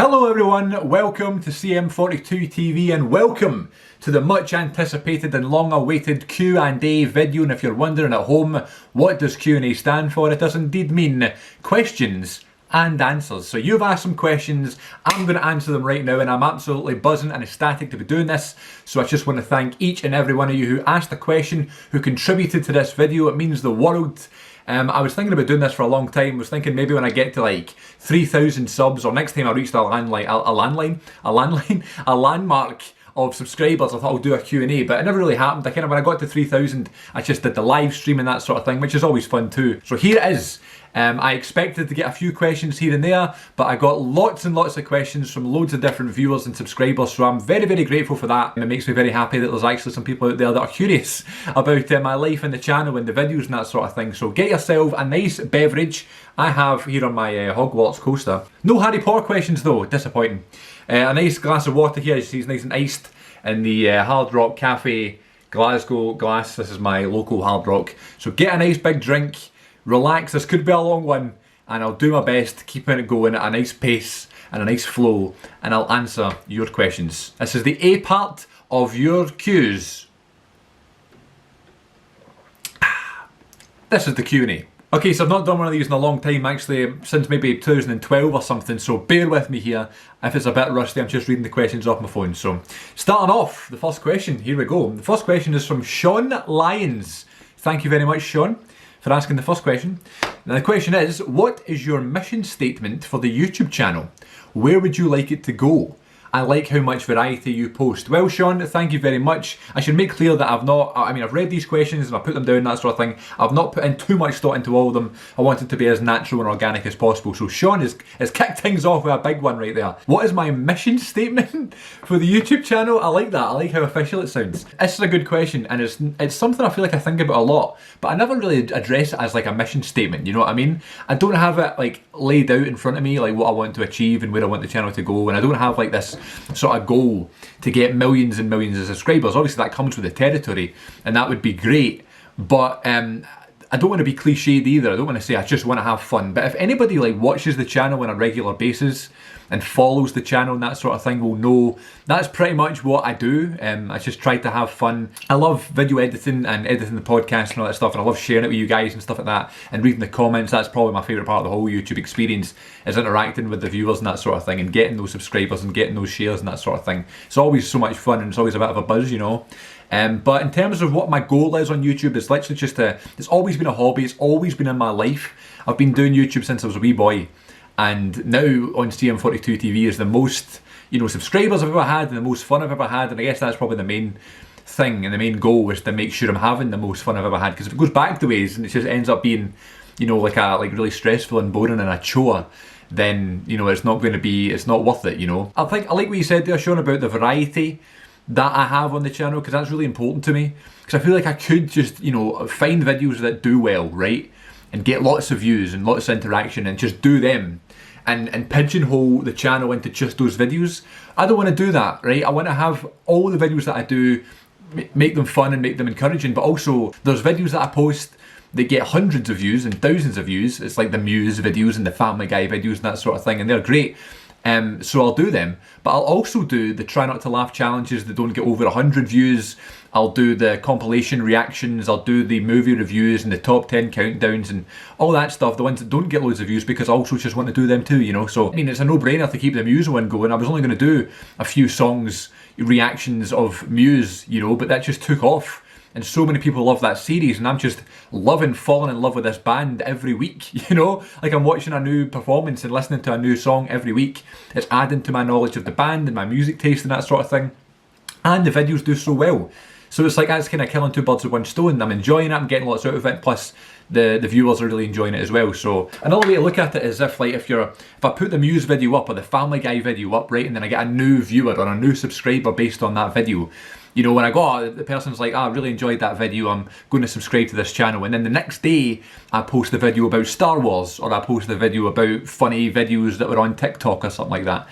Hello everyone, welcome to Cm42TV and welcome to the much anticipated and long awaited Q&A video. And if you're wondering at home, what does Q&A stand for? It does indeed mean questions and answers. So you've asked some questions, I'm going to answer them right now, and I'm absolutely buzzing and ecstatic to be doing this. So I just want to thank each and every one of you who asked a question, who contributed to this video. It means the world. I was thinking about doing this for a long time. I was thinking maybe when I get to like 3,000 subs, or next time I reach a landmark of subscribers, I thought I'll do a Q&A, but it never really happened. When I got to 3,000, I just did the live stream and that sort of thing, which is always fun too. So here it is. I expected to get a few questions here and there, but I got lots and lots of questions from loads of different viewers and subscribers, so I'm very, very grateful for that. It makes me very happy that there's actually some people out there that are curious about my life and the channel and the videos and that sort of thing. So get yourself a nice beverage. I have here on my Hogwarts coaster. No Harry Potter questions though, disappointing. A nice glass of water here, as you see, it's nice and iced in the Hard Rock Cafe Glasgow glass. This is my local Hard Rock. So get a nice big drink. Relax, this could be a long one, and I'll do my best keeping it going at a nice pace and a nice flow, and I'll answer your questions. This is the A part of your Q's. This is the Q&A. Okay, so I've not done one of these in a long time, actually, since maybe 2012 or something, so bear with me here. If it's a bit rusty, I'm just reading the questions off my phone. So, starting off, the first question, here we go. The first question is from Sean Lyons. Thank you very much, Sean, for asking the first question. Now the question is, what is your mission statement for the YouTube channel? Where would you like it to go? I like how much variety you post. Well, Sean, thank you very much. I should make clear that I've read these questions and I put them down, that sort of thing. I've not put in too much thought into all of them. I want it to be as natural and organic as possible. So Sean has kicked things off with a big one right there. What is my mission statement for the YouTube channel? I like that. I like how official it sounds. This is a good question, and it's something I feel like I think about a lot, but I never really address it as like a mission statement, you know what I mean? I don't have it like laid out in front of me, like what I want to achieve and where I want the channel to go, and I don't have like this sort of goal to get millions and millions of subscribers. Obviously that comes with the territory, and that would be great, but I don't want to be cliched either. I don't want to say I just want to have fun, but if anybody like watches the channel on a regular basis and follows the channel and that sort of thing will know that's pretty much what I do. I just try to have fun. I love video editing and editing the podcast and all that stuff, and I love sharing it with you guys and stuff like that, and reading the comments. That's probably my favourite part of the whole YouTube experience, is interacting with the viewers and that sort of thing, and getting those subscribers and getting those shares and that sort of thing. It's always so much fun, and it's always a bit of a buzz, you know. But in terms of what my goal is on YouTube, is literally just it's always been a hobby, it's always been in my life. I've been doing YouTube since I was a wee boy, and now on Cm42TV is the most, subscribers I've ever had and the most fun I've ever had, and I guess that's probably the main thing and the main goal, is to make sure I'm having the most fun I've ever had, because if it goes back the ways and it just ends up being, like really stressful and boring and a chore, then, it's not worth it, I like what you said there, Sean, about the variety that I have on the channel, because that's really important to me, because I feel like I could just, find videos that do well, right, and get lots of views and lots of interaction and just do them and pigeonhole the channel into just those videos. I don't want to do that, right? I want to have all the videos that I do, make them fun and make them encouraging, but also there's videos that I post that get hundreds of views and thousands of views. It's like the Muse videos and the Family Guy videos and that sort of thing, and they're great. So I'll do them, but I'll also do the try not to laugh challenges that don't get over 100 views. I'll do the compilation reactions, I'll do the movie reviews and the top 10 countdowns and all that stuff, the ones that don't get loads of views, because I also just want to do them too, So, it's a no-brainer to keep the Muse one going. I was only going to do a few songs, reactions of Muse, but that just took off. And so many people love that series, and I'm just falling in love with this band every week, Like I'm watching a new performance and listening to a new song every week. It's adding to my knowledge of the band and my music taste and that sort of thing. And the videos do so well. So it's like that's kind of killing two birds with one stone. I'm enjoying it, I'm getting lots out of it, plus the viewers are really enjoying it as well. So another way to look at it is if I put the Muse video up or the Family Guy video up, right, and then I get a new viewer or a new subscriber based on that video, when I go, the person's like, I really enjoyed that video, I'm going to subscribe to this channel, and then the next day I post a video about Star Wars, or I post a video about funny videos that were on TikTok or something like that.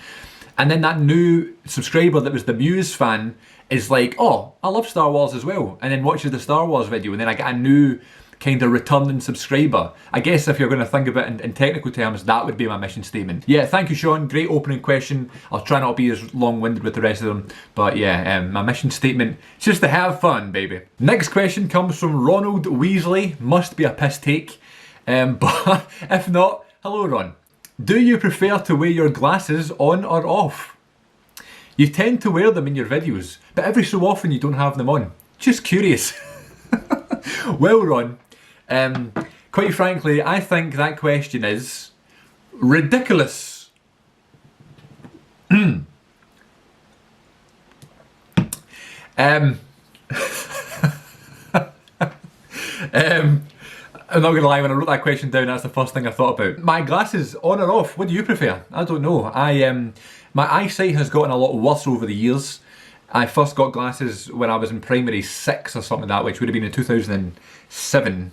And then that new subscriber that was the Muse fan is like, oh, I love Star Wars as well, and then watches the Star Wars video, and then I get a new kind of returning subscriber. I guess if you're going to think of it in technical terms, that would be my mission statement. Yeah, thank you, Sean. Great opening question. I'll try not to be as long-winded with the rest of them. But yeah, my mission statement is just to have fun, baby. Next question comes from Ronald Weasley. Must be a piss take. But if not, hello, Ron. Do you prefer to wear your glasses on or off? You tend to wear them in your videos, but every so often you don't have them on. Just curious. Well, Ron, quite frankly, I think that question is ridiculous. I'm not going to lie, when I wrote that question down, that's the first thing I thought about. My glasses, on or off, what do you prefer? I don't know. My eyesight has gotten a lot worse over the years. I first got glasses when I was in primary 6 or something like that, which would have been in 2007.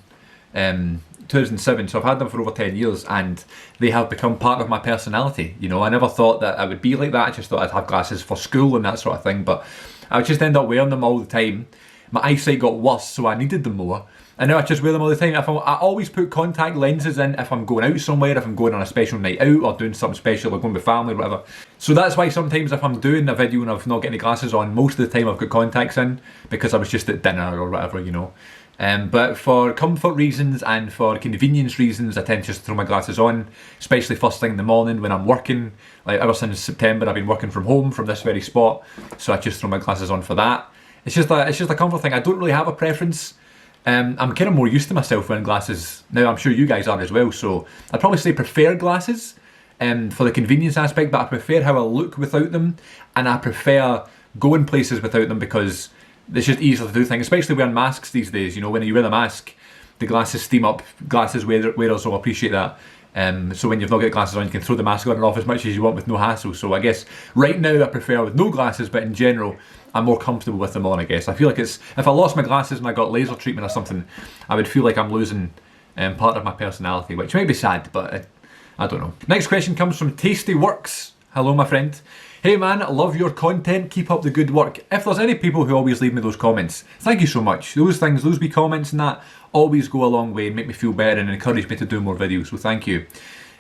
2007, so I've had them for over 10 years and they have become part of my personality. You know, I never thought that I would be like that. I just thought I'd have glasses for school and that sort of thing, but I would just end up wearing them all the time. My eyesight got worse, so I needed them more. And now I just wear them all the time. I always put contact lenses in if I'm going out somewhere, if I'm going on a special night out or doing something special or going with family or whatever. So that's why sometimes if I'm doing a video and I've not got any glasses on, most of the time I've got contacts in because I was just at dinner or whatever, you know. But for comfort reasons and for convenience reasons, I tend to just throw my glasses on, especially first thing in the morning when I'm working. Like ever since September, I've been working from home from this very spot, so I just throw my glasses on for that. It's just a comfort thing. I don't really have a preference. I'm kind of more used to myself wearing glasses now. I'm sure you guys are as well. So I'd probably say prefer glasses for the convenience aspect, but I prefer how I look without them, and I prefer going places without them because it's just easier to do things, especially wearing masks these days. You know, when you wear the mask, the glasses steam up. Glasses wearers will appreciate that. So when you've not got glasses on, you can throw the mask on and off as much as you want with no hassle. So I guess right now I prefer with no glasses, but in general, I'm more comfortable with them on, I guess. I feel like if I lost my glasses and I got laser treatment or something, I would feel like I'm losing part of my personality, which might be sad, but I don't know. Next question comes from Tasty Works. Hello, my friend. Hey man, love your content, keep up the good work. If there's any people who always leave me those comments, thank you so much. Those wee comments and that always go a long way and make me feel better and encourage me to do more videos, so thank you.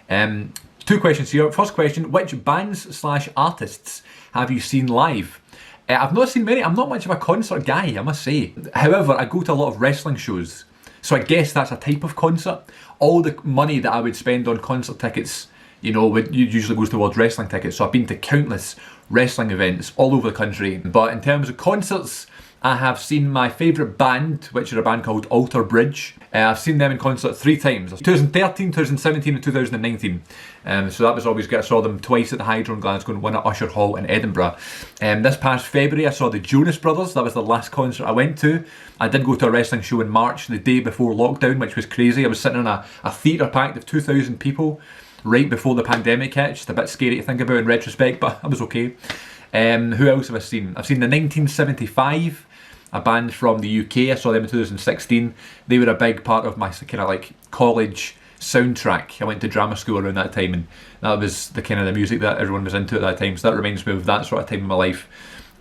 2 questions here. First question, which bands/artists have you seen live? I've not seen many. I'm not much of a concert guy, I must say. However, I go to a lot of wrestling shows, so I guess that's a type of concert. All the money that I would spend on concert tickets, you know, usually goes towards wrestling tickets. So I've been to countless wrestling events all over the country. But in terms of concerts, I have seen my favourite band, which are a band called Alter Bridge. I've seen them in concert 3 times, 2013, 2017 and 2019. So that was always good. I saw them twice at the Hydro in Glasgow and one at Usher Hall in Edinburgh. This past February I saw the Jonas Brothers. That was the last concert I went to. I did go to a wrestling show in March, the day before lockdown, which was crazy. I was sitting in a theatre packed of 2,000 people right before the pandemic hit. Just a bit scary to think about in retrospect, but I was okay. Who else have I seen? I've seen the 1975, a band from the UK. I saw them in 2016. They were a big part of my kind of like college soundtrack. I went to drama school around that time, and that was the kind of the music that everyone was into at that time. So that reminds me of that sort of time in my life.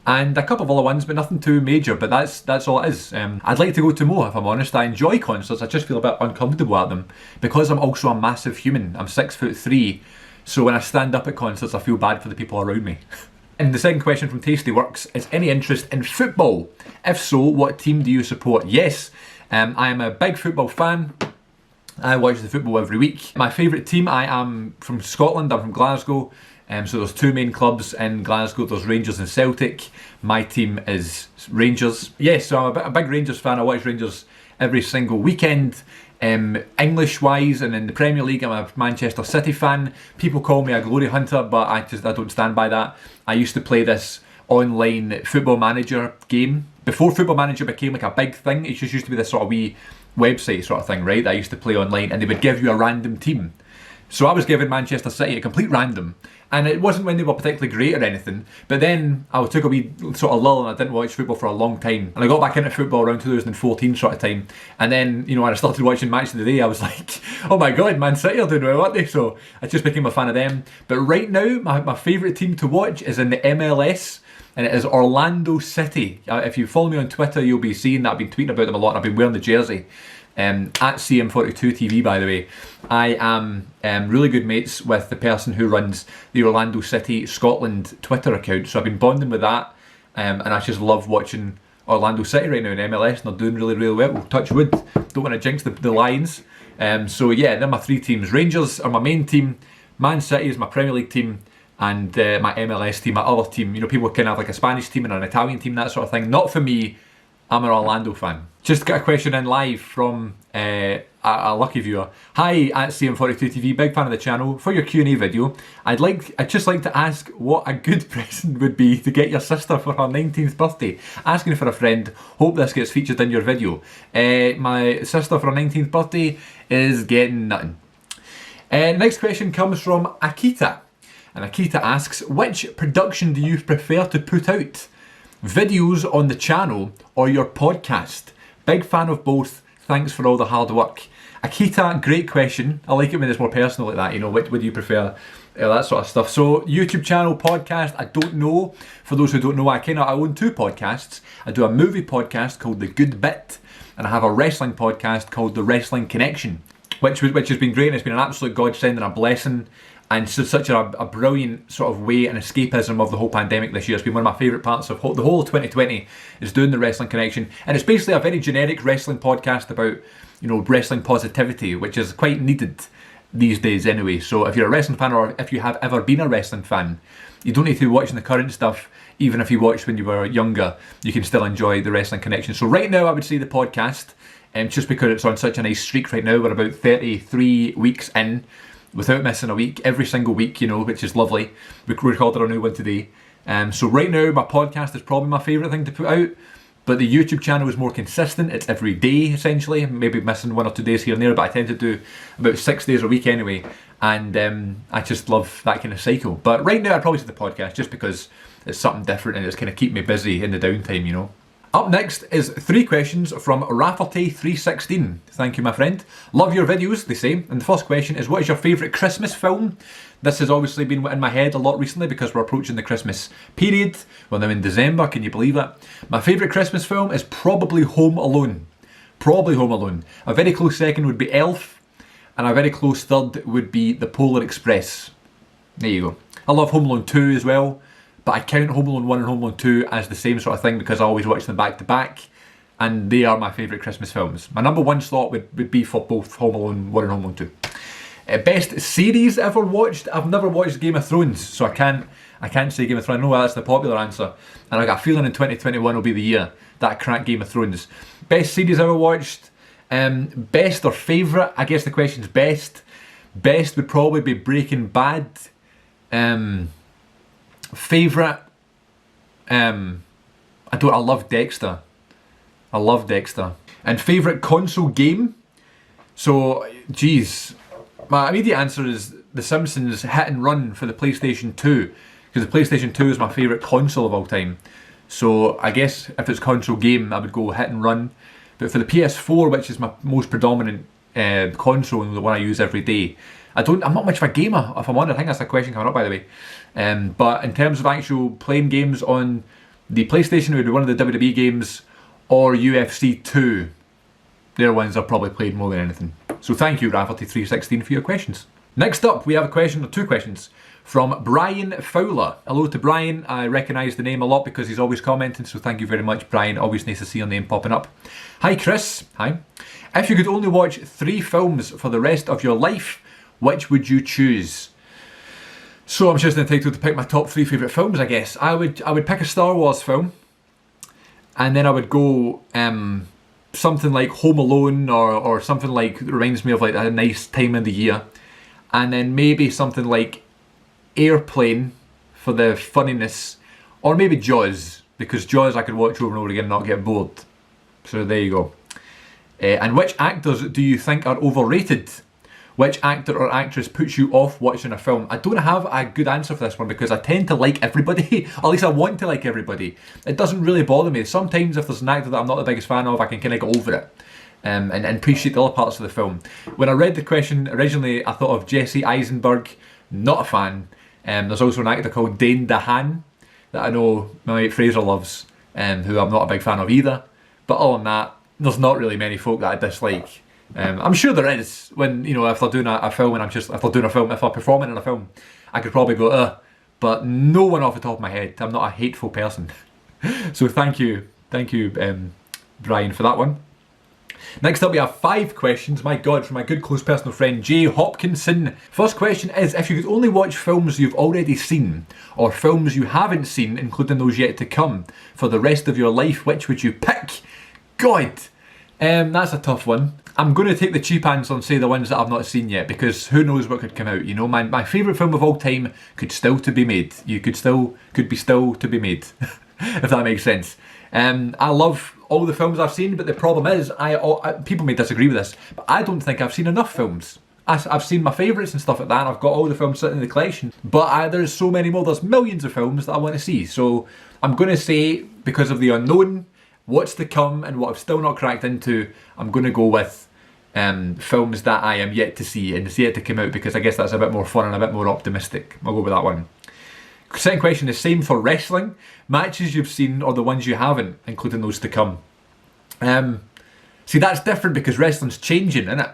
And a couple of other ones, but nothing too major, but that's all it is. I'd like to go to more, if I'm honest. I enjoy concerts, I just feel a bit uncomfortable at them because I'm also a massive human. I'm 6'3", so when I stand up at concerts I feel bad for the people around me. And the second question from Tasty Works is, any interest in football? If so, what team do you support? Yes, I am a big football fan. I watch the football every week. My favourite team, I am from Scotland, I'm from Glasgow. So there's 2 main clubs in Glasgow, there's Rangers and Celtic. My team is Rangers. Yes, so I'm a big Rangers fan. I watch Rangers every single weekend. English-wise, and in the Premier League, I'm a Manchester City fan. People call me a glory hunter, but I don't stand by that. I used to play this online Football Manager game. Before Football Manager became like a big thing, it just used to be this sort of wee website sort of thing, right, that I used to play online, and they would give you a random team. So I was given Manchester City, a complete random, and it wasn't when they were particularly great or anything, but then I took a wee sort of lull and I didn't watch football for a long time, and I got back into football around 2014 sort of time, and then, you know, when I started watching Match of the Day, I was like, oh my god, Man City are doing well, aren't they? So I just became a fan of them. But right now, my favourite team to watch is in the MLS, and it is Orlando City. If you follow me on Twitter, you'll be seeing that I've been tweeting about them a lot, and I've been wearing the jersey. At Cm42TV, by the way. I am really good mates with the person who runs the Orlando City, Scotland Twitter account, so I've been bonding with that, and I just love watching Orlando City right now in MLS, and they're doing really, really well. Touch wood, don't want to jinx the Lions. So yeah, they're my three teams. Rangers are my main team, Man City is my Premier League team, and my MLS team, my other team. You know, people can have like a Spanish team and an Italian team, that sort of thing. Not for me. I'm an Orlando fan. Just got a question in live from a lucky viewer. Hi, at Cm42TV, big fan of the channel. For your Q&A video, I'd just like to ask what a good present would be to get your sister for her 19th birthday. Asking for a friend. Hope this gets featured in your video. My sister for her 19th birthday is getting nothing. Next question comes from Akita. And Akita asks, which production do you prefer to put out? Videos on the channel or your podcast? Big fan of both. Thanks for all the hard work. Akita, great question. I like it when it's more personal like that, you know, what would you prefer? That sort of stuff. So, YouTube channel, podcast, I don't know. For those who don't know, I own two podcasts. I do a movie podcast called The Good Bit, and I have a wrestling podcast called The Wrestling Connection, which has been great, and it's been an absolute godsend and a blessing. And so such a brilliant sort of way and escapism of the whole pandemic this year. It's been one of my favourite parts of the whole of 2020 is doing the Wrestling Connection. And it's basically a very generic wrestling podcast about, you know, wrestling positivity, which is quite needed these days anyway. So if you're a wrestling fan, or if you have ever been a wrestling fan, you don't need to be watching the current stuff. Even if you watched when you were younger, you can still enjoy the Wrestling Connection. So right now I would say the podcast, just because it's on such a nice streak right now. We're about 33 weeks in, without missing a week, every single week, you know, which is lovely. We recorded our new one today. So right now, my podcast is probably my favourite thing to put out, but the YouTube channel is more consistent. It's every day, essentially. Maybe missing 1 or 2 days here and there, but I tend to do about 6 days a week anyway, and I just love that kind of cycle. But right now, I'd probably say the podcast, just because it's something different and it's kind of keep me busy in the downtime, you know. Up next is 3 questions from Rafferty316. Thank you, my friend. Love your videos, they say. And the first question is, what is your favourite Christmas film? This has obviously been in my head a lot recently because we're approaching the Christmas period. Well, now in December, can you believe that? My favourite Christmas film is probably Home Alone. Probably Home Alone. A very close second would be Elf, and a very close third would be The Polar Express. There you go. I love Home Alone 2 as well. But I count Home Alone 1 and Home Alone 2 as the same sort of thing because I always watch them back to back, and they are my favourite Christmas films. My number one slot would be for both Home Alone 1 and Home Alone 2. Best series ever watched? I've never watched Game of Thrones, so I can't say Game of Thrones. I know that's the popular answer, and I got a feeling in 2021 will be the year that I crack Game of Thrones. Best series ever watched? Best or favourite? I guess the question's best. Best would probably be Breaking Bad. Favourite, I love Dexter. I love Dexter. And favourite console game? So, geez, my immediate answer is The Simpsons Hit and Run for the PlayStation 2, because the PlayStation 2 is my favourite console of all time. So I guess if it's console game, I would go Hit and Run. But for the PS4, which is my most predominant console and the one I use every day, I'm not much of a gamer, if I'm honest. I think that's a question coming up, by the way. But in terms of actual playing games on the PlayStation, it would be one of the WWE games or UFC 2. They're ones I've probably played more than anything. So thank you, Rafferty316, for your questions. Next up, we have a question, or 2 questions, from Brian Fowler. Hello to Brian. I recognise the name a lot because he's always commenting, so thank you very much, Brian. Always nice to see your name popping up. Hi, Chris. Hi. If you could only watch 3 films for the rest of your life, which would you choose? So I'm just entitled to pick my top 3 favourite films, I guess. I would pick a Star Wars film, and then I would go something like Home Alone or something like that reminds me of like a nice time in the year, and then maybe something like Airplane for the funniness, or maybe Jaws, because Jaws I could watch over and over again and not get bored. So there you go. And which actors do you think are overrated? Which actor or actress puts you off watching a film? I don't have a good answer for this one because I tend to like everybody, or at least I want to like everybody. It doesn't really bother me. Sometimes if there's an actor that I'm not the biggest fan of, I can kind of go over it and appreciate the other parts of the film. When I read the question originally, I thought of Jesse Eisenberg, not a fan. There's also an actor called Dane DeHaan that I know my mate Fraser loves, who I'm not a big fan of either. But other than that, there's not really many folk that I dislike. I'm sure there is when, you know, if they're doing a film and if they're performing in a film, I could probably go, but no one off the top of my head. I'm not a hateful person. So thank you, Brian, for that one. Next up we have 5 questions, my god, from my good close personal friend Jay Hopkinson. First question is, if you could only watch films you've already seen, or films you haven't seen, including those yet to come, for the rest of your life, which would you pick? God, that's a tough one. I'm going to take the cheap answer and say the ones that I've not seen yet, because who knows what could come out, you know. My favourite film of all time could still to be made. Could be still to be made, if that makes sense. I love all the films I've seen, but the problem is, people may disagree with this, but I don't think I've seen enough films. I've seen my favourites and stuff like that, and I've got all the films sitting in the collection, but there's so many more, there's millions of films that I want to see. So I'm going to say, because of the unknown, what's to come, and what I've still not cracked into, I'm going to go with films that I am yet to see, and to see it to come out, because I guess that's a bit more fun and a bit more optimistic. I'll go with that one. Second question is same for wrestling. Matches you've seen or the ones you haven't, including those to come. See, that's different because wrestling's changing, isn't it?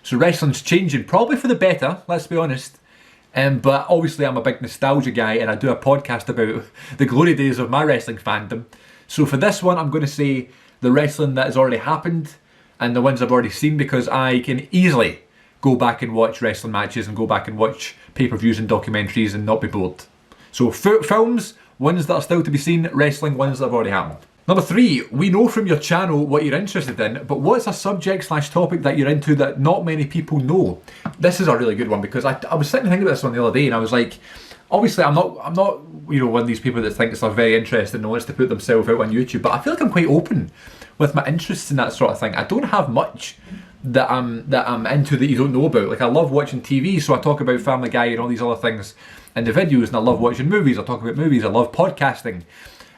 So wrestling's changing, probably for the better, let's be honest. But obviously I'm a big nostalgia guy, and I do a podcast about the glory days of my wrestling fandom. So for this one, I'm going to say the wrestling that has already happened and the ones I've already seen, because I can easily go back and watch wrestling matches and go back and watch pay-per-views and documentaries and not be bored. So films, ones that are still to be seen, wrestling, ones that have already happened. Number 3, we know from your channel what you're interested in, but what's a subject/topic that you're into that not many people know? This is a really good one, because I was sitting thinking about this one the other day, and I was like, obviously I'm not you know, one of these people that thinks they're very interested and wants to put themselves out on YouTube, but I feel like I'm quite open with my interests in that sort of thing. I don't have much that I'm into that you don't know about. Like, I love watching TV, so I talk about Family Guy and all these other things in the videos, and I love watching movies, I talk about movies, I love podcasting.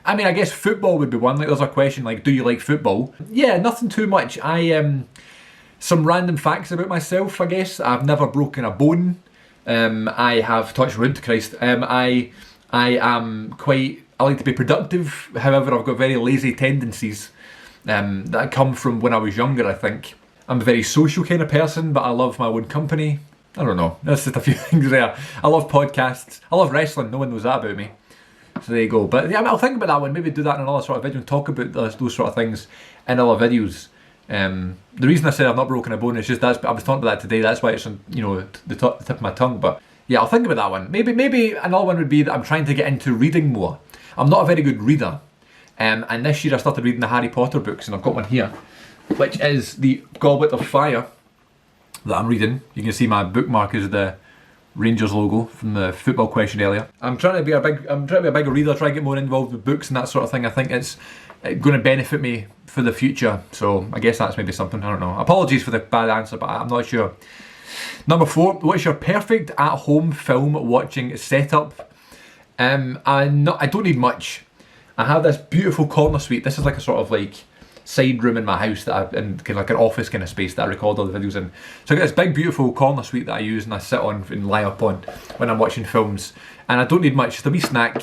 I mean, I guess football would be one. Like, there's a question like, do you like football? Yeah, nothing too much. Some random facts about myself, I guess. I've never broken a bone. I have, touched wood, Christ. I like to be productive. However, I've got very lazy tendencies that come from when I was younger, I think. I'm a very social kind of person, but I love my own company. I don't know, that's just a few things there. I love podcasts, I love wrestling, no one knows that about me. So there you go. But yeah, I'll think about that one, maybe do that in another sort of video and talk about those sort of things in other videos. The reason I said I've not broken a bone is just I was talking about that today, that's why it's on, you know, the tip of my tongue. But yeah, I'll think about that one. Maybe another one would be that I'm trying to get into reading more. I'm not a very good reader. And this year I started reading the Harry Potter books, and I've got one here, which is the Goblet of Fire that I'm reading. You can see my bookmark is the Rangers logo from the football question earlier. I'm trying to be a bigger reader, try to get more involved with books and that sort of thing. I think it's going to benefit me for the future, so I guess that's maybe something, I don't know. Apologies for the bad answer, but I'm not sure. Number 4, what's your perfect at-home film watching setup? I don't need much. I have this beautiful corner suite. This is like a sort of like side room in my house that in kind of like an office kind of space that I record all the videos in. So I got this big beautiful corner suite that I use and I sit on and lie up on when I'm watching films. And I don't need much. Just a wee snack,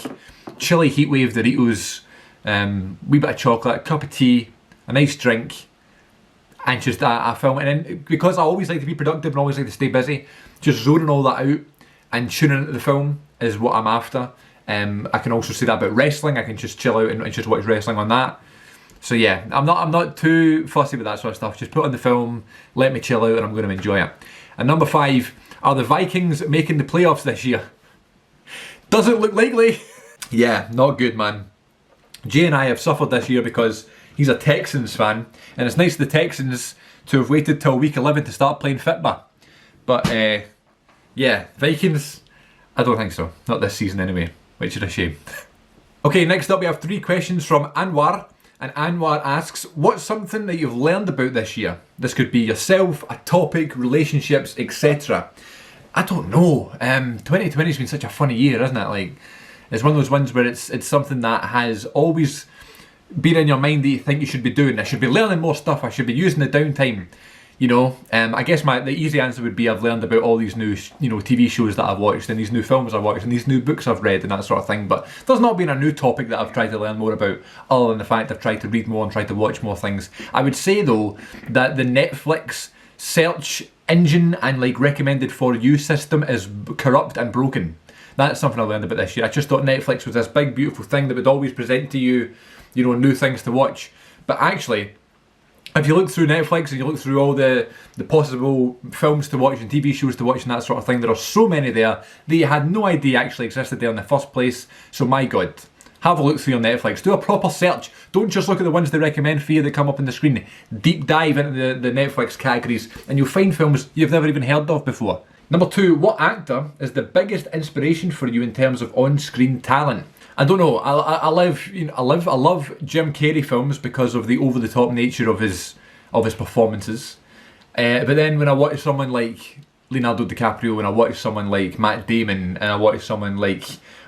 chili heatwave Doritos, wee bit of chocolate, a cup of tea, a nice drink, and just a film. And then, because I always like to be productive and always like to stay busy, just zoning all that out and tuning into the film is what I'm after. I can also say that about wrestling. I can just chill out and just watch wrestling on that. So yeah, I'm not too fussy with that sort of stuff. Just put on the film, let me chill out, and I'm going to enjoy it. And number 5, are the Vikings making the playoffs this year? Doesn't look likely. Yeah, not good, man. Jay and I have suffered this year because he's a Texans fan, and it's nice of the Texans to have waited till week 11 to start playing football. But yeah, Vikings, I don't think so. Not this season anyway, which is a shame. Okay, next up we have 3 questions from Anwar. And Anwar asks, what's something that you've learned about this year? This could be yourself, a topic, relationships, etc. I don't know. 2020's been such a funny year, isn't it? Like, it's one of those ones where it's something that has always been in your mind that you think you should be doing. I should be learning more stuff. I should be using the downtime. You know, I guess the easy answer would be I've learned about all these new, TV shows that I've watched and these new films I've watched and these new books I've read and that sort of thing. But there's not been a new topic that I've tried to learn more about, other than the fact I've tried to read more and tried to watch more things. I would say though that the Netflix search engine and like recommended for you system is corrupt and broken. That's something I learned about this year. I just thought Netflix was this big beautiful thing that would always present to you, you know, new things to watch. But actually, if you look through Netflix and you look through all the possible films to watch and TV shows to watch and that sort of thing, there are so many there that you had no idea actually existed there in the first place. So my God, have a look through your Netflix. Do a proper search. Don't just look at the ones they recommend for you that come up on the screen. Deep dive into the Netflix categories and you'll find films you've never even heard of before. Number 2, what actor is the biggest inspiration for you in terms of on-screen talent? I don't know. I love Jim Carrey films because of the over-the-top nature of his performances. But then when I watch someone like Leonardo DiCaprio, when I watch someone like Matt Damon, and I watch someone like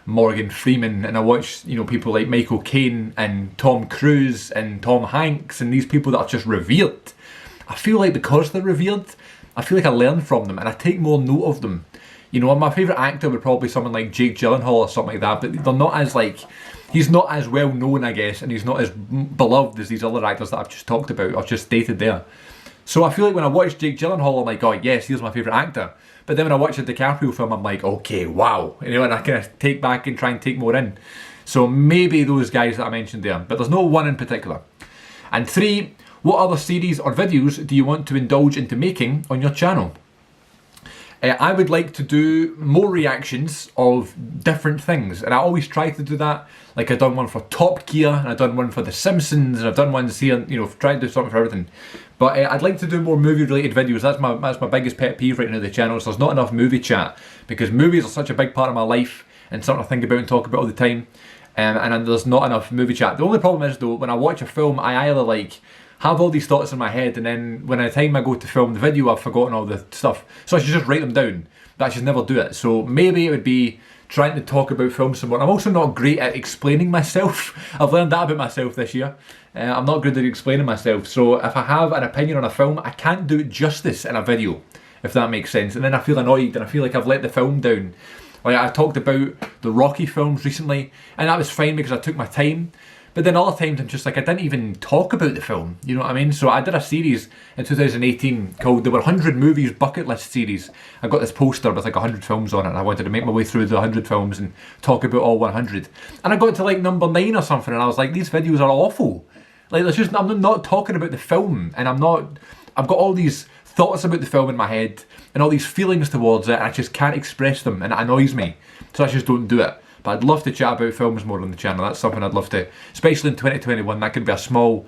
Morgan Freeman, and I watch, you know, people like Michael Caine and Tom Cruise and Tom Hanks and these people that are just revered, I feel like because they're revered, I feel like I learn from them and I take more note of them. You know, my favourite actor would probably be someone like Jake Gyllenhaal or something like that, but they're not as like, he's not as well known, I guess, and he's not as beloved as these other actors that I've just talked about, or just stated there. So I feel like when I watch Jake Gyllenhaal, I'm like, oh yes, he's my favourite actor. But then when I watch a DiCaprio film, I'm like, okay, wow. You know, and I kind of take back and try and take more in. So maybe those guys that I mentioned there, but there's no one in particular. And 3, what other series or videos do you want to indulge into making on your channel? I would like to do more reactions of different things, and I always try to do that. Like I've done one for Top Gear, and I've done one for The Simpsons, and I've done ones here, you know, trying to do something for everything. But I'd like to do more movie-related videos. That's my biggest pet peeve right now, the channel. So there's not enough movie chat, because movies are such a big part of my life and something I think about and talk about all the time. And there's not enough movie chat. The only problem is though, when I watch a film, I either like have all these thoughts in my head, and then when the time I go to film the video, I've forgotten all the stuff. So I should just write them down, but I should never do it. So maybe it would be trying to talk about films some more. I'm also not great at explaining myself. I've learned that about myself this year. I'm not good at explaining myself. So if I have an opinion on a film, I can't do it justice in a video, if that makes sense. And then I feel annoyed and I feel like I've let the film down. Like I talked about the Rocky films recently, and that was fine because I took my time. But then other times I'm just like, I didn't even talk about the film, you know what I mean? So I did a series in 2018 called the 100 Movies Bucket List series. I got this poster with like 100 films on it, and I wanted to make my way through the 100 films and talk about all 100. And I got to like number 9 or something, and I was like, these videos are awful. Like, there's just, I'm not talking about the film, and I've got all these thoughts about the film in my head, and all these feelings towards it, and I just can't express them, and it annoys me. So I just don't do it. But I'd love to chat about films more on the channel. That's something I'd love to, especially in 2021. That could be a small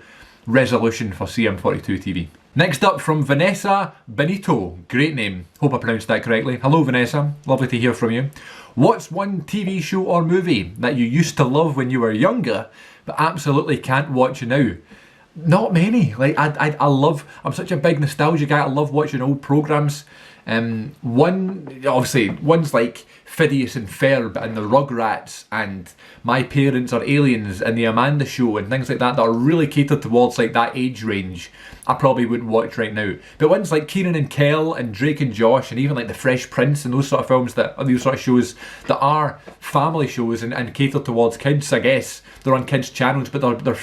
resolution for Cm42TV. Next up from Vanessa Benito. Great name. Hope I pronounced that correctly. Hello Vanessa, lovely to hear from you. What's one TV show or movie that you used to love when you were younger, but absolutely can't watch now? Not many. Like I'm such a big nostalgia guy. I love watching old programmes. One's like Phineas and Ferb and the Rugrats and My Parents Are Aliens and the Amanda Show and things like that are really catered towards like that age range. I probably wouldn't watch right now. But ones like Keenan and Kel and Drake and Josh and even like The Fresh Prince and those sort of films that are these sort of shows that are family shows and catered towards kids, I guess. They're on kids' channels, but they're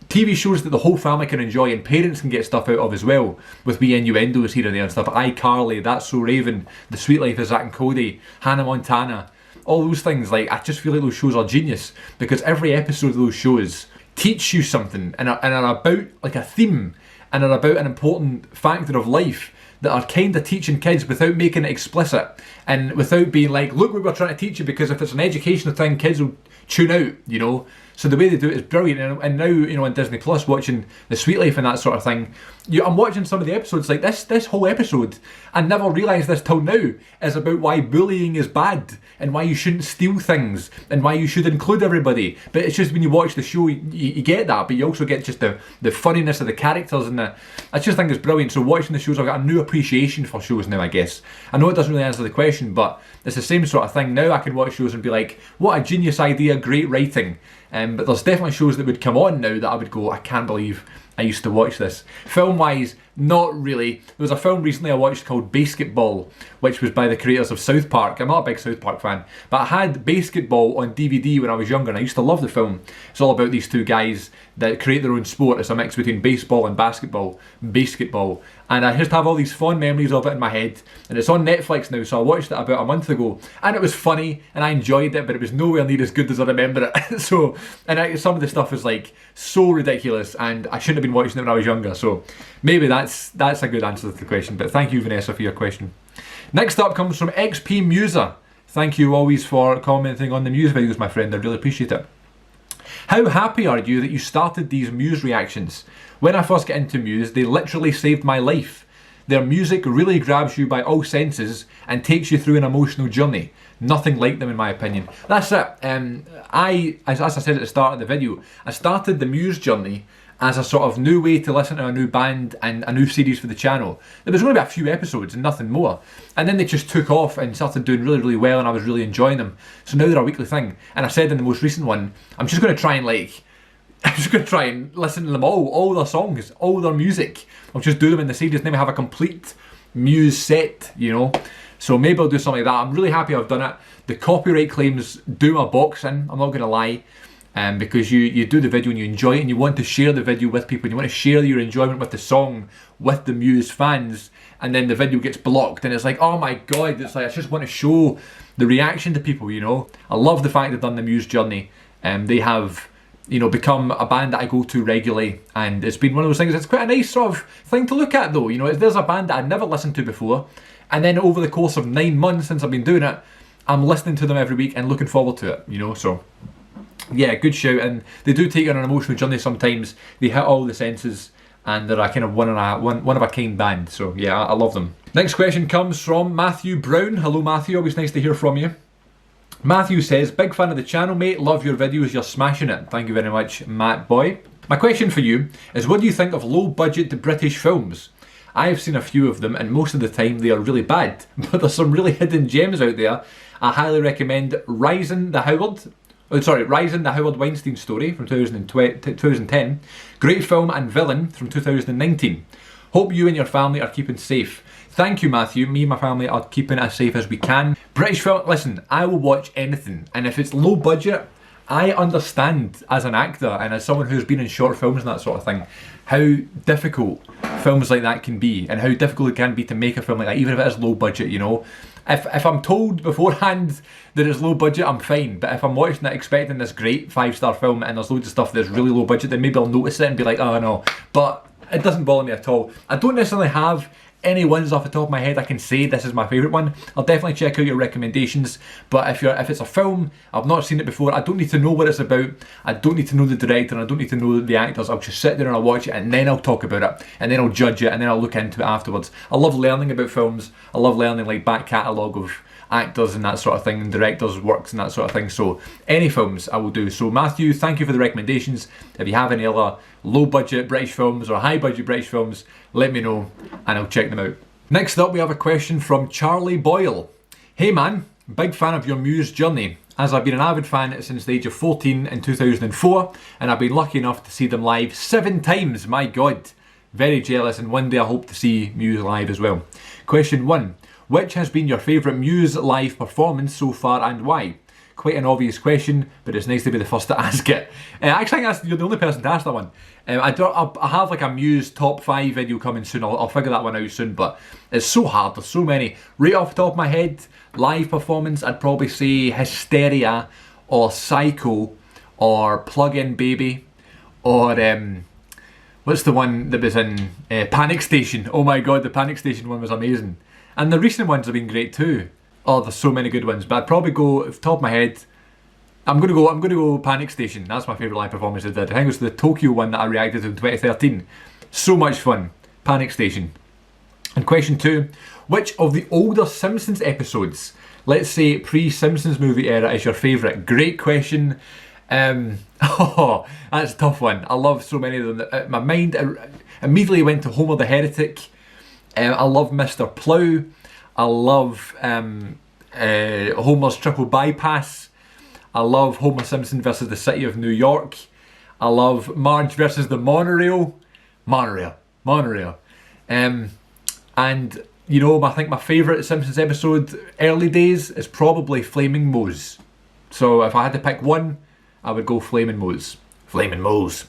TV shows that the whole family can enjoy and parents can get stuff out of as well, with wee innuendos here and there and stuff. iCarly, That's So Raven, The Sweet Life of Zack and Cody, Hannah Montana, all those things. Like, I just feel like those shows are genius because every episode of those shows teach you something and are about like a theme and are about an important factor of life that are kind of teaching kids without making it explicit and without being like, look what we're trying to teach you, because if it's an educational thing, kids will tune out, you know. So the way they do it is brilliant. And now, you know, on Disney Plus, watching The Sweet Life and that sort of thing, I'm watching some of the episodes, like this whole episode, I never realised this till now, is about why bullying is bad and why you shouldn't steal things and why you should include everybody. But it's just when you watch the show, you get that, but you also get just the funniness of the characters and I just think it's brilliant. So watching the shows, I've got a new appreciation for shows now, I guess. I know it doesn't really answer the question, but it's the same sort of thing. Now I can watch shows and be like, what a genius idea, great writing. But there's definitely shows that would come on now that I would go, I can't believe I used to watch this. Film-wise, not really. There was a film recently I watched called Basketball, which was by the creators of South Park. I'm not a big South Park fan, but I had Basketball on DVD when I was younger, and I used to love the film. It's all about these two guys that create their own sport. It's a mix between baseball and basketball, basketball. And I just have all these fond memories of it in my head. And it's on Netflix now, so I watched it about a month ago. And it was funny, and I enjoyed it, but it was nowhere near as good as I remember it. Some of the stuff is like so ridiculous, and I shouldn't have been watching it when I was younger. So maybe that's a good answer to the question. But thank you, Vanessa, for your question. Next up comes from XP Muser. Thank you always for commenting on the Muse videos, my friend. I really appreciate it. How happy are you that you started these Muse reactions? When I first got into Muse, they literally saved my life. Their music really grabs you by all senses and takes you through an emotional journey. Nothing like them in my opinion. That's it. As I said at the start of the video, I started the Muse journey as a sort of new way to listen to a new band and a new series for the channel. There was only a few episodes and nothing more. And then they just took off and started doing really, really well, and I was really enjoying them. So now they're a weekly thing. And I said in the most recent one, I'm just going to try and listen to them all their songs, all their music. I'll just do them in the series, maybe have a complete Muse set, you know. So maybe I'll do something like that. I'm really happy I've done it. The copyright claims do my box in, I'm not going to lie. Because you do the video and you enjoy it, and you want to share the video with people, and you want to share your enjoyment with the song with the Muse fans, and then the video gets blocked and it's like, oh my god, it's like I just want to show the reaction to people, you know. I love the fact they've done the Muse journey, and they have, you know, become a band that I go to regularly, and it's been one of those things. It's quite a nice sort of thing to look at though, you know. There's a band that I'd never listened to before, and then over the course of 9 months since I've been doing it, I'm listening to them every week and looking forward to it, you know. So yeah, good shout. And they do take you on an emotional journey sometimes. They hit all the senses, and they're a kind of one of a kind band. So yeah, I love them. Next question comes from Matthew Brown. Hello Matthew, always nice to hear from you. Matthew says, big fan of the channel mate, love your videos, you're smashing it. Thank you very much, Matt boy. My question for you is, what do you think of low budget British films? I have seen a few of them, and most of the time they are really bad, but there's some really hidden gems out there. I highly recommend Rising, the Howard Weinstein Story from 2010. Great film, and Villain from 2019. Hope you and your family are keeping safe. Thank you, Matthew. Me and my family are keeping as safe as we can. British film, listen, I will watch anything, and if it's low budget, I understand as an actor and as someone who's been in short films and that sort of thing, how difficult films like that can be, and how difficult it can be to make a film like that, even if it is low budget, you know. If I'm told beforehand that it's low budget, I'm fine. But if I'm watching it expecting this great 5-star film and there's loads of stuff that's really low budget, then maybe I'll notice it and be like, oh no. But it doesn't bother me at all. I don't necessarily have any ones off the top of my head I can say this is my favourite one. I'll definitely check out your recommendations, but if it's a film, I've not seen it before, I don't need to know what it's about, I don't need to know the director, and I don't need to know the actors. I'll just sit there and I'll watch it, and then I'll talk about it, and then I'll judge it, and then I'll look into it afterwards. I love learning about films. I love learning like back catalogue of actors and that sort of thing, and directors' works and that sort of thing. So any films I will do. So Matthew, thank you for the recommendations. If you have any other low budget British films or high budget British films, let me know and I'll check them out. Next up we have a question from Charlie Boyle. Hey man, big fan of your Muse journey, as I've been an avid fan since the age of 14 in 2004, and I've been lucky enough to see them live 7 times, my god. Very jealous, and one day I hope to see Muse live as well. Question 1. Which has been your favourite Muse live performance so far, and why? Quite an obvious question, but it's nice to be the first to ask it. Actually, I think you're the only person to ask that one. I have like a Muse top 5 video coming soon. I'll figure that one out soon, but it's so hard. There's so many. Right off the top of my head, live performance, I'd probably say Hysteria, or Psycho, or Plug-In Baby, or what's the one that was in Panic Station? Oh my god, the Panic Station one was amazing. And the recent ones have been great too. Oh, there's so many good ones. But I'd probably go, off the top of my head, I'm gonna go Panic Station. That's my favourite live performance I did. I think it was the Tokyo one that I reacted to in 2013. So much fun. Panic Station. And question 2, which of the older Simpsons episodes, let's say pre-Simpsons movie era, is your favourite? Great question. Oh, that's a tough one. I love so many of them. My mind immediately went to Homer the Heretic. I love Mr. Plow. I love Homer's Triple Bypass. I love Homer Simpson versus the City of New York. I love Marge versus the Monorail. Monorail. Monorail. And, you know, I think my favourite Simpsons episode, early days, is probably Flaming Mose. So if I had to pick one, I would go Flaming Mose. Flaming Mose.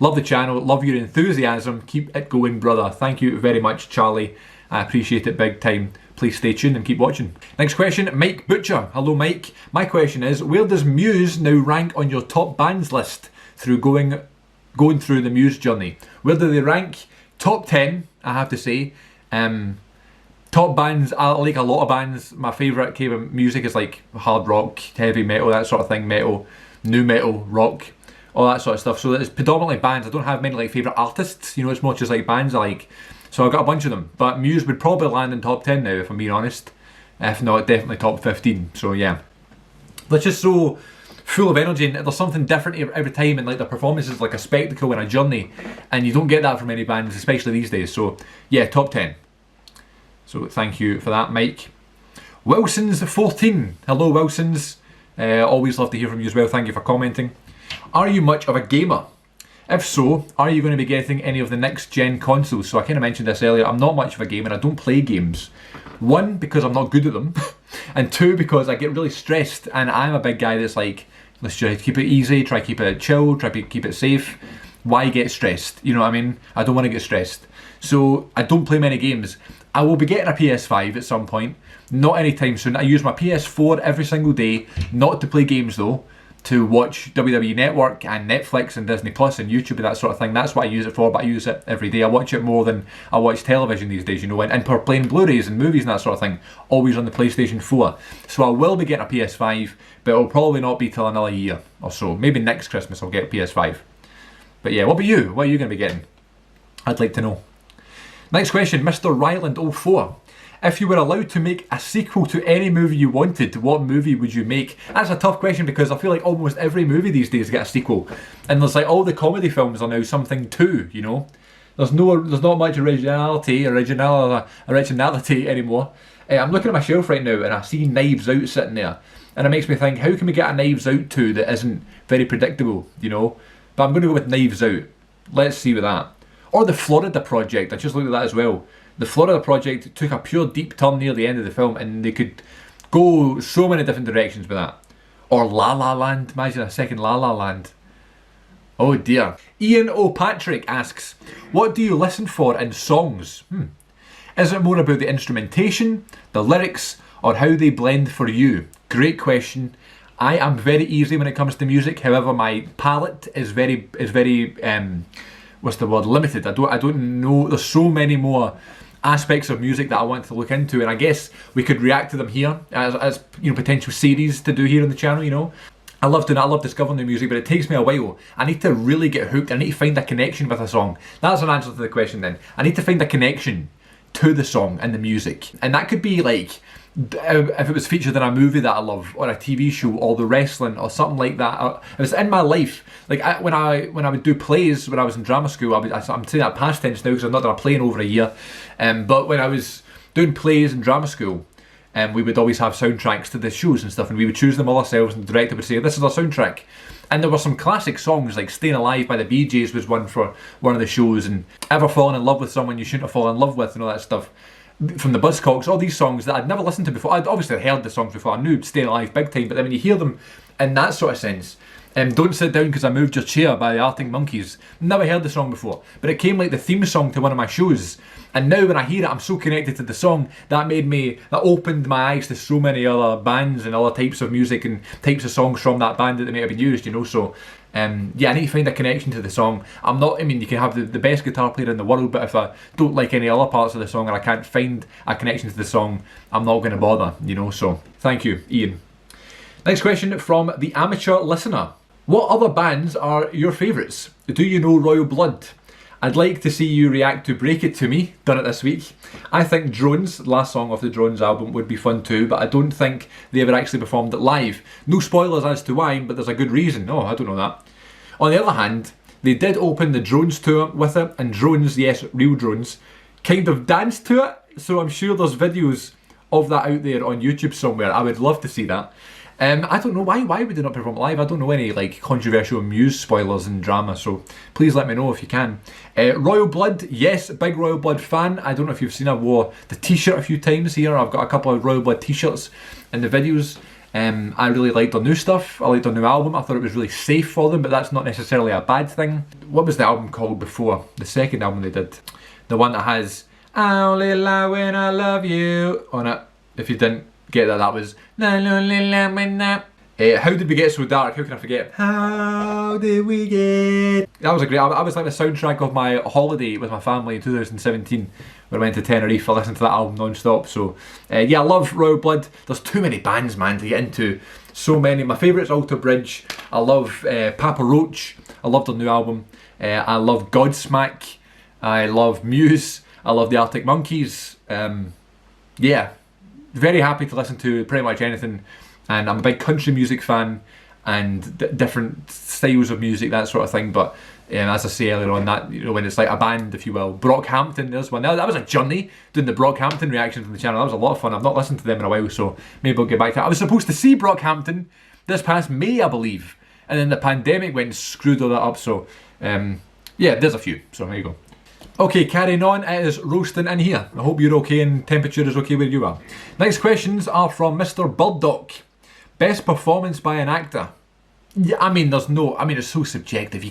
Love the channel, love your enthusiasm, keep it going, brother. Thank you very much, Charlie. I appreciate it big time. Please stay tuned and keep watching. Next question, Mike Butcher. Hello, Mike. My question is, where does Muse now rank on your top bands list through going through the Muse journey? Where do they rank? Top 10, I have to say. Top bands, I like a lot of bands. My favourite kind of music is like hard rock, heavy metal, that sort of thing, metal, new metal, rock, all that sort of stuff. So it's predominantly bands. I don't have many like favourite artists, you know, it's more just like bands I like. So I've got a bunch of them. But Muse would probably land in top 10 now, if I'm being honest. If not, definitely top 15. So yeah. They're just so full of energy, and there's something different every time, and like their performance is like a spectacle and a journey, and you don't get that from many bands, especially these days. So yeah, top 10. So thank you for that, Mike. Wilson's14. Hello, Wilsons. Always love to hear from you as well. Thank you for commenting. Are you much of a gamer? If so, are you going to be getting any of the next gen consoles? So I kind of mentioned this earlier. I'm not much of a gamer. I don't play games. One, because I'm not good at them. And two, because I get really stressed. And I'm a big guy that's like, let's try to keep it easy, try to keep it chill, try to keep it safe. Why get stressed? You know what I mean? I don't want to get stressed. So I don't play many games. I will be getting a PS5 at some point. Not anytime soon. I use my PS4 every single day. Not to play games though. To watch WWE Network and Netflix and Disney Plus and YouTube and that sort of thing. That's what I use it for, but I use it every day. I watch it more than I watch television these days, you know, and for playing Blu-rays and movies and that sort of thing. Always on the PlayStation 4. So I will be getting a PS5, but it'll probably not be till another year or so. Maybe next Christmas I'll get a PS5. But yeah, what about you? What are you going to be getting? I'd like to know. Next question, Mr. Ryland04. If you were allowed to make a sequel to any movie you wanted, what movie would you make? That's a tough question because I feel like almost every movie these days get a sequel. And there's like all the comedy films are now something too, you know? There's not much originality anymore. I'm looking at my shelf right now and I see Knives Out sitting there. And it makes me think, how can we get a Knives Out 2 that isn't very predictable, you know? But I'm going to go with Knives Out. Let's see with that. Or the Florida Project, I just looked at that as well. The Florida Project took a pure deep turn near the end of the film and they could go so many different directions with that. Or La La Land, imagine a second La La Land. Oh dear. Ian O'Patrick asks, what do you listen for in songs? Is it more about the instrumentation, the lyrics, or how they blend for you? Great question. I am very easy when it comes to music, however my palette is very what's the word, limited. I don't know, there's so many more aspects of music that I want to look into, and I guess we could react to them here as you know, potential series to do here on the channel, you know. I love discovering new music, but it takes me a while. I need to really get hooked. I need to find a connection with a song. That's an answer to the question then. I need to find a connection to the song and the music. And that could be like, if it was featured in a movie that I love, or a TV show, or the wrestling, or something like that. It was in my life. Like when I would do plays when I was in drama school, I'm saying that past tense now because I've not done a play in over a year. But when I was doing plays in drama school, we would always have soundtracks to the shows and stuff, and we would choose them all ourselves, and the director would say, this is our soundtrack. And there were some classic songs, like Staying Alive by the Bee Gees was one for one of the shows, and Ever Fallen in Love with Someone You Shouldn't Have Fallen in Love With, and all that stuff. From the Buzzcocks, all these songs that I'd never listened to before. I'd obviously heard the songs before, I knew Staying Alive big time, but then when you hear them in that sort of sense, Don't Sit Down Because I Moved Your Chair by the Arctic Monkeys, never heard the song before, but it came like the theme song to one of my shows, and now when I hear it I'm so connected to the song, that opened my eyes to so many other bands and other types of music and types of songs from that band that they may have been used, you know. So yeah, I need to find a connection to the song. You can have the best guitar player in the world, but if I don't like any other parts of the song or I can't find a connection to the song, I'm not going to bother, you know. So thank you, Ian. Next question from the amateur listener. What other bands are your favourites? Do you know Royal Blood? I'd like to see you react to Break It To Me, done it this week. I think Drones, last song off the Drones album, would be fun too, but I don't think they ever actually performed it live. No spoilers as to why, but there's a good reason. Oh, I don't know that. On the other hand, they did open the Drones tour with it, and Drones, yes, real Drones, kind of danced to it, so I'm sure there's videos of that out there on YouTube somewhere. I would love to see that. I don't know why would they not perform it live? I don't know any like controversial Muse spoilers and drama, so please let me know if you can. Royal Blood, yes, big Royal Blood fan. I don't know if you've seen, I wore the t-shirt a few times here. I've got a couple of Royal Blood t-shirts in the videos. I really liked their new stuff. I liked their new album. I thought it was really safe for them, but that's not necessarily a bad thing. What was the album called before? The second album they did. The one that has I Only Lie When I Love You on it. If you didn't get that, that was How Did We Get So Dark? How can I forget? How did we get... That was a great album. I was like the soundtrack of my holiday with my family in 2017 when I went to Tenerife. I listened to that album non-stop. So yeah, I love Royal Blood. There's too many bands, man, to get into. So many. My favourite's Alter Bridge. I love Papa Roach. I love their new album. I love Godsmack. I love Muse. I love the Arctic Monkeys. Yeah, very happy to listen to pretty much anything. And I'm a big country music fan and different styles of music, that sort of thing. But as I say earlier on, that, you know, when it's like a band, if you will. Brockhampton, there's one. That was a journey doing the Brockhampton reaction from the channel. That was a lot of fun. I've not listened to them in a while, so maybe I'll get back to it. I was supposed to see Brockhampton this past May, I believe. And then the pandemic went and screwed all that up. So yeah, there's a few. So there you go. Okay, carrying on, it is roasting in here. I hope you're okay and temperature is okay where you are. Next questions are from Mr. Birdock. Best performance by an actor? Yeah, I mean, it's so subjective.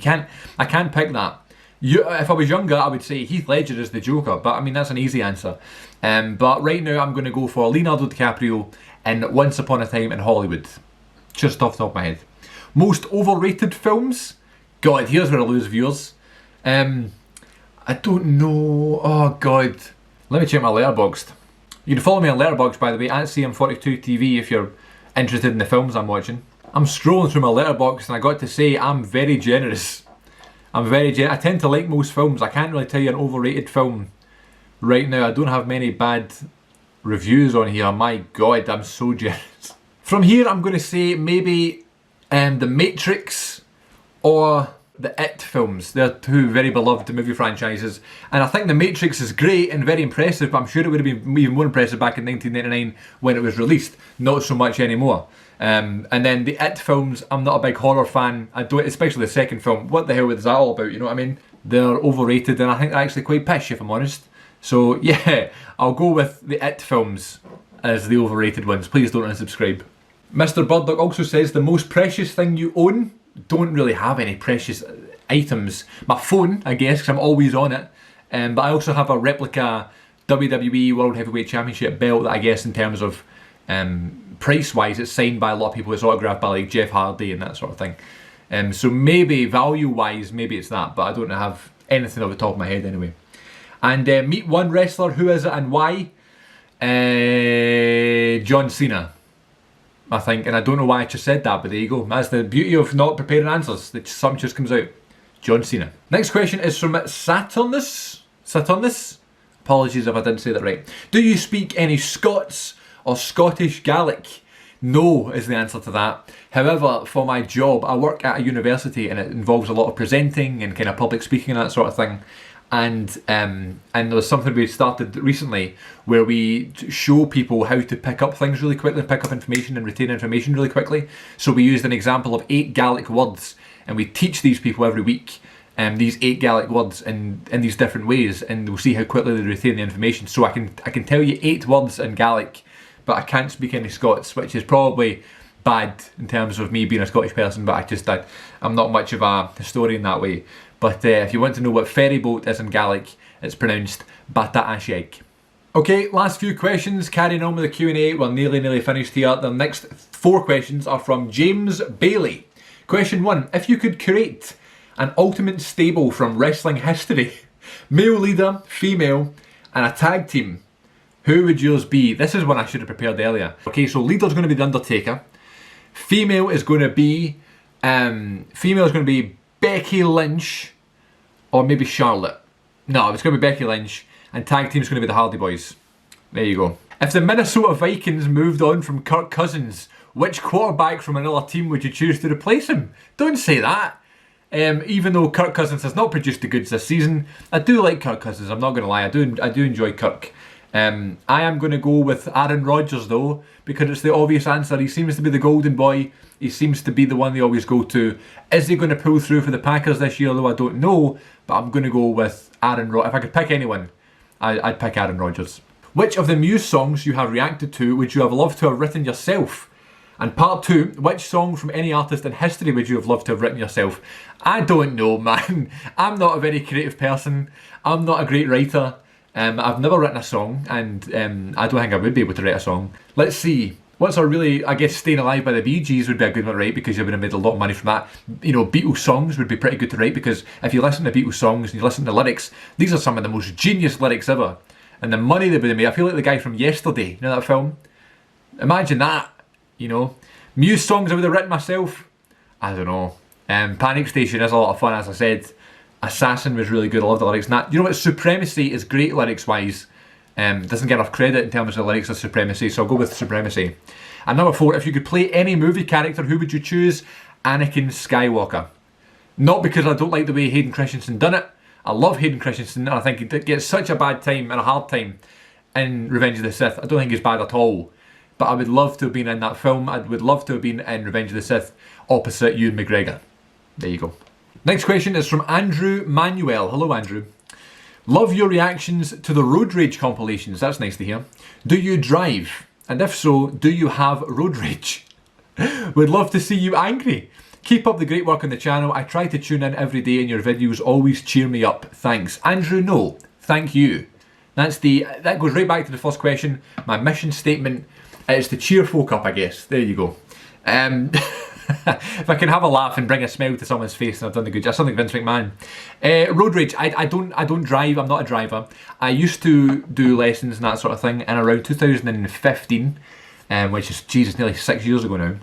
I can't pick that. If I was younger, I would say Heath Ledger is the Joker, but I mean, that's an easy answer. But right now, I'm going to go for Leonardo DiCaprio in Once Upon a Time in Hollywood. Just off the top of my head. Most overrated films? God, here's where I lose viewers. I don't know. Oh God. Let me check my Letterboxd. You can follow me on Letterboxd, by the way, at Cm42TV if you're interested in the films I'm watching. I'm scrolling through my Letterboxd and I got to say I'm very generous. I tend to like most films. I can't really tell you an overrated film right now. I don't have many bad reviews on here. My God, I'm so generous. From here, I'm going to say maybe The Matrix or the It films. They're two very beloved movie franchises, and I think The Matrix is great and very impressive, but I'm sure it would have been even more impressive back in 1999 when it was released. Not so much anymore. And then the It films, I'm not a big horror fan. I don't, especially the second film. What the hell is that all about? You know what I mean? They're overrated, and I think they're actually quite pish, if I'm honest. So yeah, I'll go with the It films as the overrated ones. Please don't unsubscribe. Mr. Burdock also says the most precious thing you own. Don't really have any precious items. My phone, I guess, because I'm always on it. But I also have a replica WWE World Heavyweight Championship belt that I guess in terms of price-wise, it's signed by a lot of people. It's autographed by like Jeff Hardy and that sort of thing. So maybe value-wise, maybe it's that, but I don't have anything off the top of my head anyway. And meet one wrestler. Who is it and why? John Cena, I think, and I don't know why I just said that, but there you go. That's the beauty of not preparing answers. That something just comes out. John Cena. Next question is from Saturnus. Apologies if I didn't say that right. Do you speak any Scots or Scottish Gaelic? No is the answer to that. However, for my job, I work at a university and it involves a lot of presenting and kind of public speaking and that sort of thing. And there was something we started recently where we show people how to pick up things really quickly, pick up information and retain information really quickly. So we used an example of 8 Gaelic words, and we teach these people every week these 8 Gaelic words in these different ways, and we'll see how quickly they retain the information. So I can tell you 8 words in Gaelic, but I can't speak any Scots, which is probably bad in terms of me being a Scottish person, but I'm not much of a historian that way. But if you want to know what ferry boat is in Gaelic, it's pronounced Bata Ashiaig. Okay, last few questions, carrying on with the Q&A. We're nearly finished here. The next 4 questions are from James Bailey. Question 1, if you could create an ultimate stable from wrestling history, male leader, female, and a tag team, who would yours be? This is one I should have prepared earlier. Okay, so leader's going to be The Undertaker. Female is going to be Becky Lynch, or maybe Charlotte. No, it's going to be Becky Lynch, and tag team's going to be the Hardy Boys. There you go. If the Minnesota Vikings moved on from Kirk Cousins, which quarterback from another team would you choose to replace him? Don't say that. Even though Kirk Cousins has not produced the goods this season, I do like Kirk Cousins, I'm not going to lie. I do enjoy Kirk. I am going to go with Aaron Rodgers though, because it's the obvious answer. He seems to be the golden boy. He seems to be the one they always go to. Is he going to pull through for the Packers this year though? I don't know, but I'm going to go with Aaron Rodgers. If I could pick anyone, I'd pick Aaron Rodgers. Which of the Muse songs you have reacted to would you have loved to have written yourself? And part 2, which song from any artist in history would you have loved to have written yourself? I don't know, man. I'm not a very creative person. I'm not a great writer. I've never written a song, and I don't think I would be able to write a song. Let's see. What's a really, I guess, Staying Alive by the Bee Gees would be a good one to write, because you would have made a lot of money from that. You know, Beatles songs would be pretty good to write, because if you listen to Beatles songs and you listen to lyrics, these are some of the most genius lyrics ever. And the money they would have made, I feel like the guy from Yesterday, you know that film? Imagine that, you know. Muse songs I would have written myself, I don't know. Panic Station is a lot of fun, as I said. Assassin was really good, I love the lyrics. You know what, Supremacy is great lyrics wise. Doesn't get enough credit in terms of the lyrics of Supremacy, so I'll go with Supremacy. And number 4, if you could play any movie character, who would you choose? Anakin Skywalker. Not because I don't like the way Hayden Christensen done it. I love Hayden Christensen, and I think he gets such a bad time and a hard time in Revenge of the Sith. I don't think he's bad at all. But I would love to have been in that film. I would love to have been in Revenge of the Sith opposite Ewan McGregor. There you go. Next question is from Andrew Manuel. Hello, Andrew. Love your reactions to the road rage compilations. That's nice to hear. Do you drive? And if so, do you have road rage? Would love to see you angry. Keep up the great work on the channel. I try to tune in every day and your videos always cheer me up. Thanks. Andrew, no. Thank you. That goes right back to the first question. My mission statement is to cheer folk up, I guess. There you go. If I can have a laugh and bring a smile to someone's face, then I've done the good job. Something Vince McMahon. Road rage. I don't drive. I'm not a driver. I used to do lessons and that sort of thing in around 2015, which is, Jesus, nearly 6 years ago now.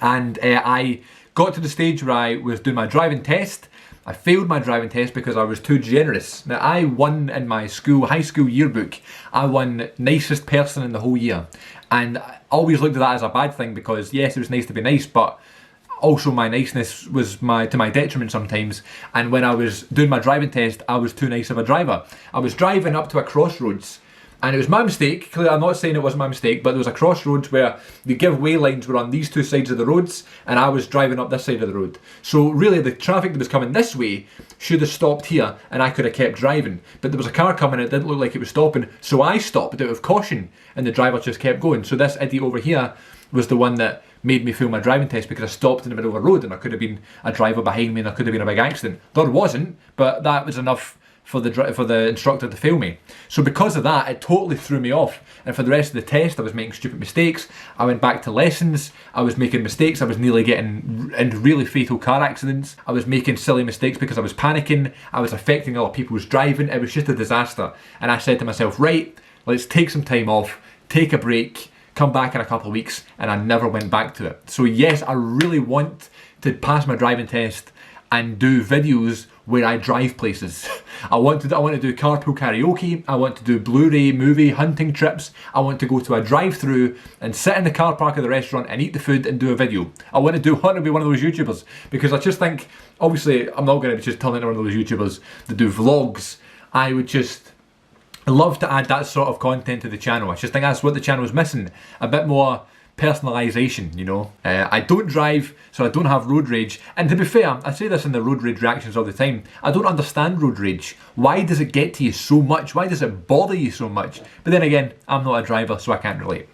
And I got to the stage where I was doing my driving test. I failed my driving test because I was too generous. Now, I won in my high school yearbook. I won nicest person in the whole year. And I always looked at that as a bad thing, because yes, it was nice to be nice, but also my niceness was to my detriment sometimes. And when I was doing my driving test, I was too nice of a driver. I was driving up to a crossroads, and it was my mistake. Clearly, I'm not saying it wasn't my mistake, but there was a crossroads where the giveaway lines were on these two sides of the roads, and I was driving up this side of the road. So really, the traffic that was coming this way should have stopped here, and I could have kept driving. But there was a car coming, and it didn't look like it was stopping, so I stopped out of caution, and the driver just kept going. So this idiot over here was the one that made me fail my driving test, because I stopped in the middle of a road, and there could have been a driver behind me, and there could have been a big accident. There wasn't, but that was enough for the instructor to fail me. So because of that, it totally threw me off. And for the rest of the test, I was making stupid mistakes. I went back to lessons. I was making mistakes. I was nearly getting into really fatal car accidents. I was making silly mistakes because I was panicking. I was affecting other people's driving. It was just a disaster. And I said to myself, right, let's take some time off, take a break, come back in a couple of weeks. And I never went back to it. So yes, I really want to pass my driving test and do videos where I drive places. I want to do carpool karaoke. I want to do Blu-ray movie hunting trips. I want to go to a drive-through and sit in the car park of the restaurant and eat the food and do a video. I want to be one of those YouTubers, because I just think, obviously, I'm not going to be just turning into one of those YouTubers that do vlogs. I would just love to add that sort of content to the channel. I just think that's what the channel is missing. A bit more personalisation, you know. I don't drive, so I don't have road rage. And to be fair, I say this in the road rage reactions all the time, I don't understand road rage. Why does it get to you so much? Why does it bother you so much? But then again, I'm not a driver, so I can't relate.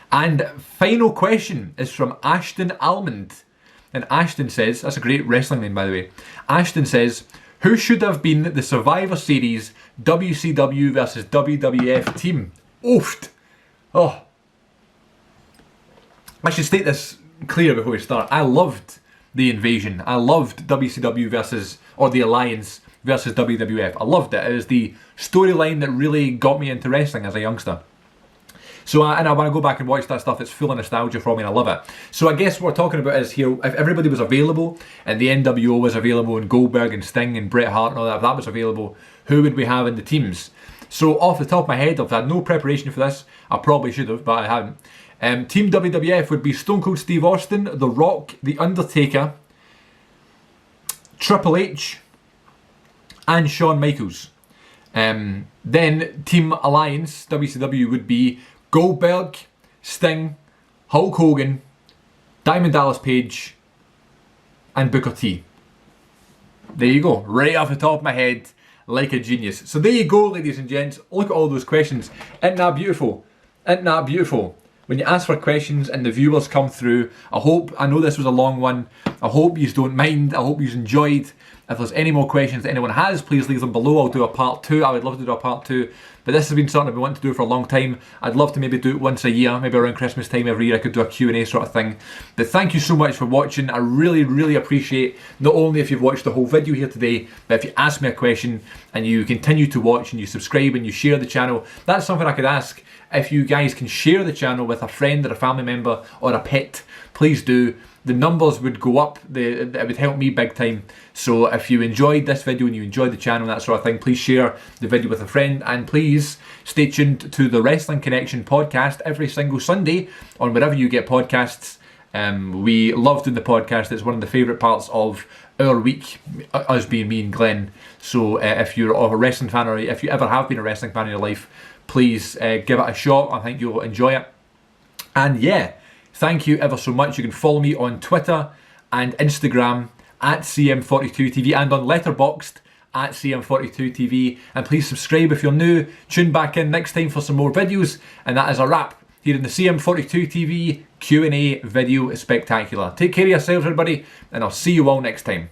And final question is from Ashton Almond. And Ashton says, that's a great wrestling name by the way. Ashton says, who should have been the Survivor Series WCW versus WWF team? Oofed. Oh. I should state this clear before we start. I loved the Invasion. I loved WCW versus, or the Alliance versus WWF. I loved it. It was the storyline that really got me into wrestling as a youngster. So, and I want to go back and watch that stuff. It's full of nostalgia for me and I love it. So I guess what we're talking about is here, if everybody was available and the NWO was available and Goldberg and Sting and Bret Hart and all that, if that was available, who would we have in the teams? So off the top of my head, I've had no preparation for this. I probably should have, but I haven't. Team WWF would be Stone Cold Steve Austin, The Rock, The Undertaker, Triple H, and Shawn Michaels. Then Team Alliance, WCW, would be Goldberg, Sting, Hulk Hogan, Diamond Dallas Page, and Booker T. There you go, right off the top of my head, like a genius. So there you go, ladies and gents. Look at all those questions. Isn't that beautiful? Isn't that beautiful? When you ask for questions and the viewers come through, I know this was a long one, I hope you don't mind, I hope you enjoyed. If there's any more questions that anyone has, please leave them below. I'll do a part 2. I would love to do a part 2. But this has been something I've been wanting to do for a long time. I'd love to maybe do it once a year, maybe around Christmas time every year I could do a Q&A sort of thing. But thank you so much for watching. I really, really appreciate not only if you've watched the whole video here today, but if you ask me a question and you continue to watch and you subscribe and you share the channel. That's something I could ask. If you guys can share the channel with a friend or a family member or a pet, please do. The numbers would go up, it would help me big time. So if you enjoyed this video and you enjoyed the channel and that sort of thing, please share the video with a friend, and please stay tuned to the Wrestling Connection podcast every single Sunday on wherever you get podcasts. We love doing the podcast. It's one of the favourite parts of our week, us being me and Glenn. So if you're a wrestling fan, or if you ever have been a wrestling fan in your life, please give it a shot. I think you'll enjoy it. And yeah, thank you ever so much. You can follow me on Twitter and Instagram at Cm42TV and on Letterboxd at Cm42TV. And please subscribe if you're new. Tune back in next time for some more videos. And that is a wrap here in the Cm42TV Q&A video spectacular. Take care of yourselves, everybody, and I'll see you all next time.